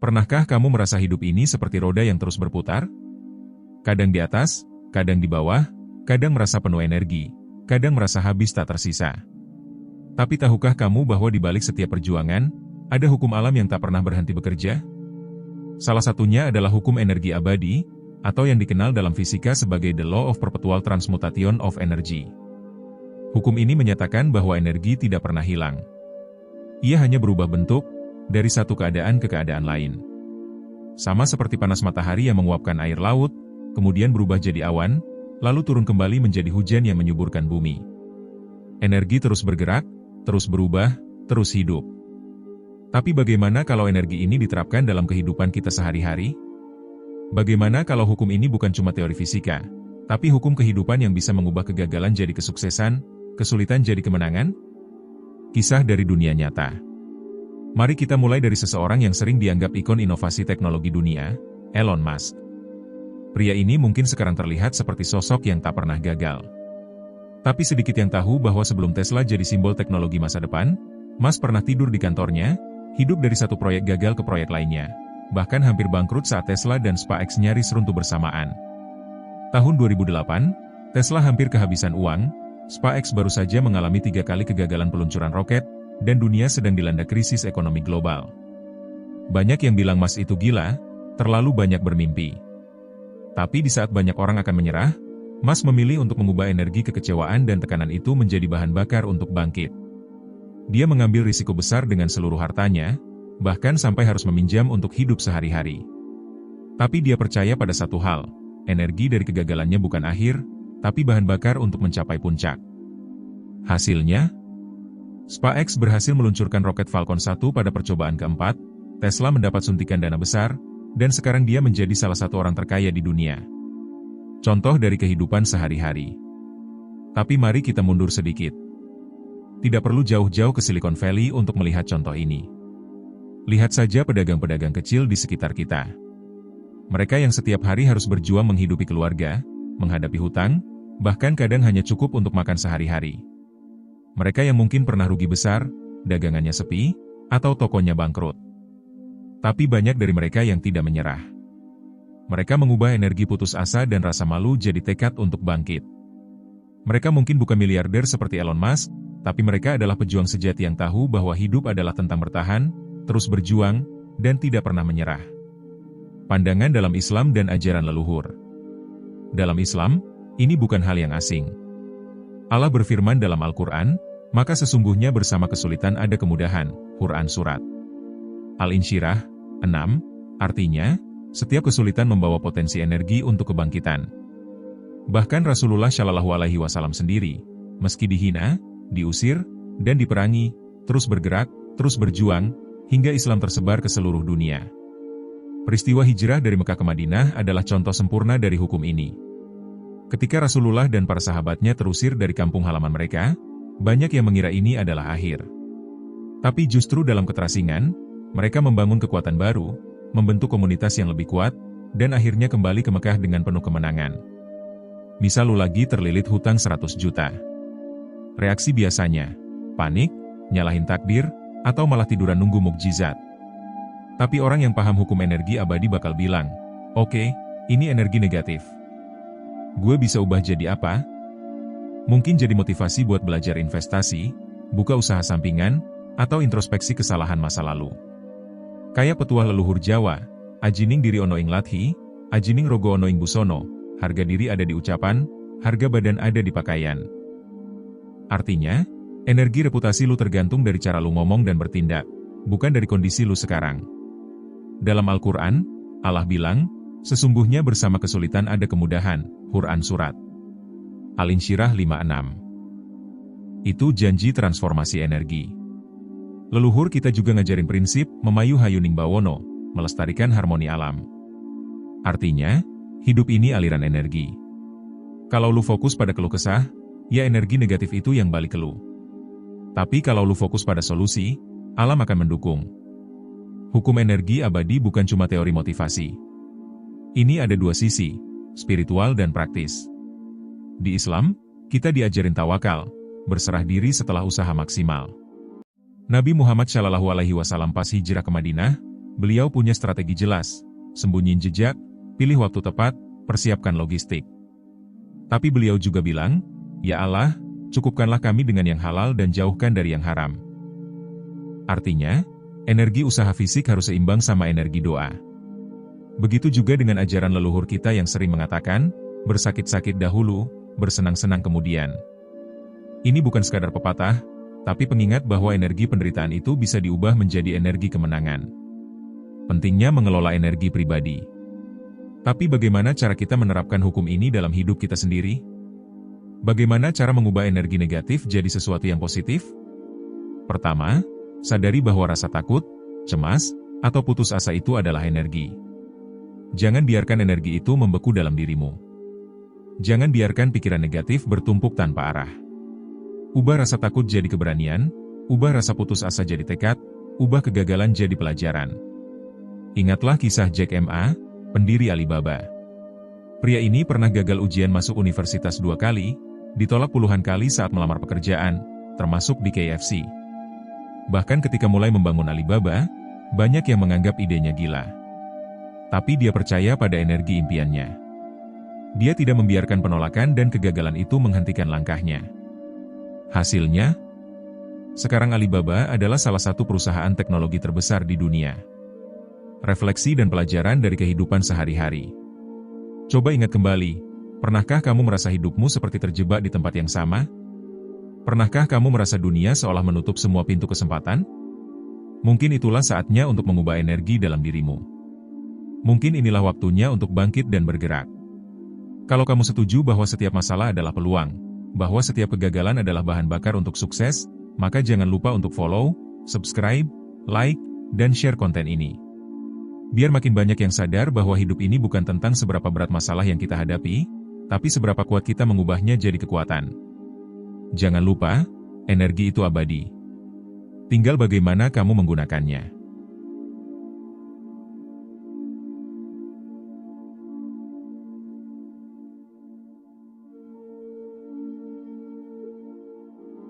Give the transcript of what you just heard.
Pernahkah kamu merasa hidup ini seperti roda yang terus berputar? Kadang di atas, kadang di bawah, kadang merasa penuh energi, kadang merasa habis tak tersisa. Tapi tahukah kamu bahwa di balik setiap perjuangan, ada hukum alam yang tak pernah berhenti bekerja? Salah satunya adalah hukum energi abadi, atau yang dikenal dalam fisika sebagai The Law of Perpetual Transmutation of Energy. Hukum ini menyatakan bahwa energi tidak pernah hilang. Ia hanya berubah bentuk, dari satu keadaan ke keadaan lain. Sama seperti panas matahari yang menguapkan air laut, kemudian berubah jadi awan, lalu turun kembali menjadi hujan yang menyuburkan bumi. Energi terus bergerak, terus berubah, terus hidup. Tapi bagaimana kalau energi ini diterapkan dalam kehidupan kita sehari-hari? Bagaimana kalau hukum ini bukan cuma teori fisika, tapi hukum kehidupan yang bisa mengubah kegagalan jadi kesuksesan, kesulitan jadi kemenangan? Kisah dari dunia nyata. Mari kita mulai dari seseorang yang sering dianggap ikon inovasi teknologi dunia, Elon Musk. Pria ini mungkin sekarang terlihat seperti sosok yang tak pernah gagal. Tapi sedikit yang tahu bahwa sebelum Tesla jadi simbol teknologi masa depan, Musk pernah tidur di kantornya, hidup dari satu proyek gagal ke proyek lainnya, bahkan hampir bangkrut saat Tesla dan SpaceX nyaris runtuh bersamaan. Tahun 2008, Tesla hampir kehabisan uang, SpaceX baru saja mengalami 3 kali kegagalan peluncuran roket, dan dunia sedang dilanda krisis ekonomi global. Banyak yang bilang Musk itu gila, terlalu banyak bermimpi. Tapi di saat banyak orang akan menyerah, Musk memilih untuk mengubah energi kekecewaan dan tekanan itu menjadi bahan bakar untuk bangkit. Dia mengambil risiko besar dengan seluruh hartanya, bahkan sampai harus meminjam untuk hidup sehari-hari. Tapi dia percaya pada satu hal, energi dari kegagalannya bukan akhir, tapi bahan bakar untuk mencapai puncak. Hasilnya, SpaceX berhasil meluncurkan roket Falcon 1 pada percobaan keempat, Tesla mendapat suntikan dana besar, dan sekarang dia menjadi salah satu orang terkaya di dunia. Contoh dari kehidupan sehari-hari. Tapi mari kita mundur sedikit. Tidak perlu jauh-jauh ke Silicon Valley untuk melihat contoh ini. Lihat saja pedagang-pedagang kecil di sekitar kita. Mereka yang setiap hari harus berjuang menghidupi keluarga, menghadapi hutang, bahkan kadang hanya cukup untuk makan sehari-hari. Mereka yang mungkin pernah rugi besar, dagangannya sepi, atau tokonya bangkrut. Tapi banyak dari mereka yang tidak menyerah. Mereka mengubah energi putus asa dan rasa malu jadi tekad untuk bangkit. Mereka mungkin bukan miliarder seperti Elon Musk, tapi mereka adalah pejuang sejati yang tahu bahwa hidup adalah tentang bertahan, terus berjuang, dan tidak pernah menyerah. Pandangan dalam Islam dan ajaran leluhur. Dalam Islam, ini bukan hal yang asing. Allah berfirman dalam Al-Quran, maka sesungguhnya bersama kesulitan ada kemudahan, Quran Surat Al-Insyirah 6, artinya, setiap kesulitan membawa potensi energi untuk kebangkitan. Bahkan Rasulullah Shallallahu Alaihi Wasallam sendiri, meski dihina, diusir, dan diperangi, terus bergerak, terus berjuang, hingga Islam tersebar ke seluruh dunia. Peristiwa hijrah dari Mekah ke Madinah adalah contoh sempurna dari hukum ini. Ketika Rasulullah dan para sahabatnya terusir dari kampung halaman mereka, banyak yang mengira ini adalah akhir. Tapi justru dalam keterasingan, mereka membangun kekuatan baru, membentuk komunitas yang lebih kuat, dan akhirnya kembali ke Mekah dengan penuh kemenangan. Misal lu lagi terlilit hutang 100 juta. Reaksi biasanya, panik, nyalahin takdir, atau malah tiduran nunggu mukjizat. Tapi orang yang paham hukum energi abadi bakal bilang, oke, ini energi negatif. Gue bisa ubah jadi apa? Mungkin jadi motivasi buat belajar investasi, buka usaha sampingan, atau introspeksi kesalahan masa lalu. Kayak petuah leluhur Jawa, ajining diri ono ing lathi, ajining rogo ono ing busono, harga diri ada di ucapan, harga badan ada di pakaian. Artinya, energi reputasi lu tergantung dari cara lu ngomong dan bertindak, bukan dari kondisi lu sekarang. Dalam Al-Quran, Allah bilang, sesungguhnya bersama kesulitan ada kemudahan, Quran Surat Al-Insyirah 5:6. Itu janji transformasi energi. Leluhur kita juga ngajarin prinsip, memayu hayuning bawono, melestarikan harmoni alam. Artinya, hidup ini aliran energi. Kalau lu fokus pada keluh kesah, ya energi negatif itu yang balik ke lu. Tapi kalau lu fokus pada solusi, alam akan mendukung. Hukum energi abadi bukan cuma teori motivasi. Ini ada dua sisi, spiritual dan praktis. Di Islam, kita diajarin tawakal, berserah diri setelah usaha maksimal. Nabi Muhammad Shallallahu Alaihi Wasallam pas hijrah ke Madinah, Beliau punya strategi jelas, sembunyiin jejak, pilih waktu tepat, persiapkan logistik. Tapi beliau juga bilang, "Ya Allah, cukupkanlah kami dengan yang halal dan jauhkan dari yang haram." Artinya, energi usaha fisik harus seimbang sama energi doa. Begitu juga dengan ajaran leluhur kita yang sering mengatakan, bersakit-sakit dahulu, bersenang-senang kemudian. Ini bukan sekadar pepatah, tapi pengingat bahwa energi penderitaan itu bisa diubah menjadi energi kemenangan. Pentingnya mengelola energi pribadi. Tapi bagaimana cara kita menerapkan hukum ini dalam hidup kita sendiri? Bagaimana cara mengubah energi negatif jadi sesuatu yang positif? Pertama, sadari bahwa rasa takut, cemas, atau putus asa itu adalah energi. Jangan biarkan energi itu membeku dalam dirimu. Jangan biarkan pikiran negatif bertumpuk tanpa arah. Ubah rasa takut jadi keberanian, ubah rasa putus asa jadi tekad, ubah kegagalan jadi pelajaran. Ingatlah kisah Jack Ma, pendiri Alibaba. Pria ini pernah gagal ujian masuk universitas 2 kali, ditolak puluhan kali saat melamar pekerjaan, termasuk di KFC. Bahkan ketika mulai membangun Alibaba, banyak yang menganggap idenya gila. Tapi dia percaya pada energi impiannya. Dia tidak membiarkan penolakan dan kegagalan itu menghentikan langkahnya. Hasilnya, sekarang Alibaba adalah salah satu perusahaan teknologi terbesar di dunia. Refleksi dan pelajaran dari kehidupan sehari-hari. Coba ingat kembali, pernahkah kamu merasa hidupmu seperti terjebak di tempat yang sama? Pernahkah kamu merasa dunia seolah menutup semua pintu kesempatan? Mungkin itulah saatnya untuk mengubah energi dalam dirimu. Mungkin inilah waktunya untuk bangkit dan bergerak. Kalau kamu setuju bahwa setiap masalah adalah peluang, bahwa setiap kegagalan adalah bahan bakar untuk sukses, maka jangan lupa untuk follow, subscribe, like, dan share konten ini. Biar makin banyak yang sadar bahwa hidup ini bukan tentang seberapa berat masalah yang kita hadapi, tapi seberapa kuat kita mengubahnya jadi kekuatan. Jangan lupa, energi itu abadi. Tinggal bagaimana kamu menggunakannya.